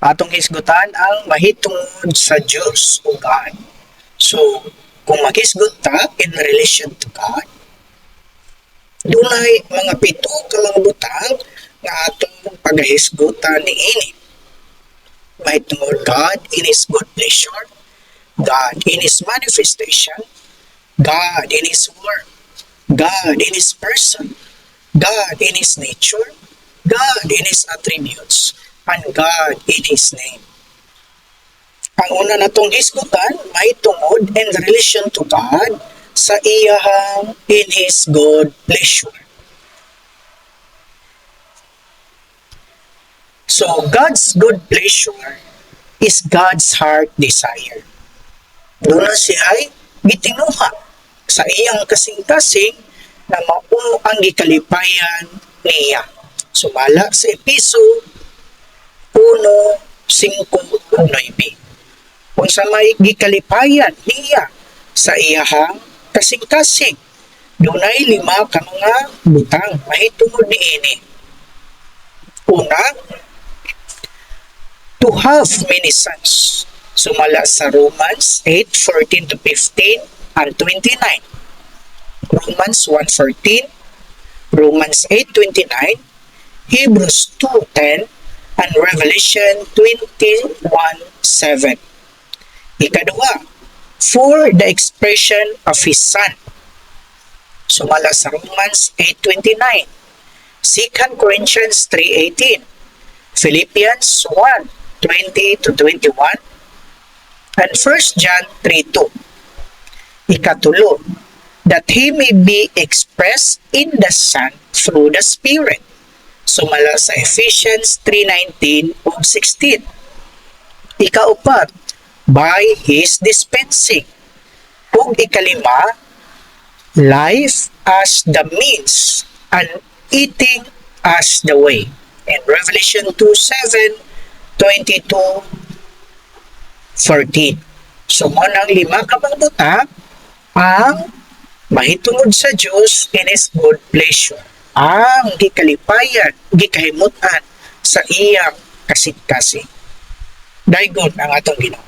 Atong hisgutan ang mahitungod sa Dios o God. So, kung maghisgot ta in relation to God, dunay mga pito ka mga butang nga atong pagahisgutan niini. Mahitungod God in His good pleasure, God in His manifestation, God in His word, God in His person, God in His nature, God in His attributes, and God in His name. Ang una natong hisgutan may tungod in relation to God sa iyahang in His good pleasure. So, God's good pleasure is God's heart desire. Doon na siya ay gitinuha sa iyang kasing-kasing na mao ang gikalipayan niya. Sumala sa Episo 1:5-9. Kung sa may gikalipayan niya sa iyahang kasing-kasing, dunay 5 ka mga butang mahitungod niini. Una, to have many sons. Sumala sa Romans 8:14-15 and 29. Romans 1:14, Romans 8:29, Hebrews 2:10, and Revelation 21:7. Ikadua, for the expression of His Son. Sumala sa Romans 8:29, 2 Corinthians 3:18, Philippians 1:20-21, and 1 John 3:2. Ikatulo, that He may be expressed in the Son through the Spirit. Sumala sa Ephesians 3:19-16. Ikaupat, by His dispensing. Ug ikalima, life as the means and eating as the way. In Revelation 2:7-22-14. So, mo nang 5 ka mga butang ang mahitungod sa Diyos in His good pleasure. Ang gikalipayan, gikahimutan sa iyang kasing-kasing. Daygon ang atong Ginoo.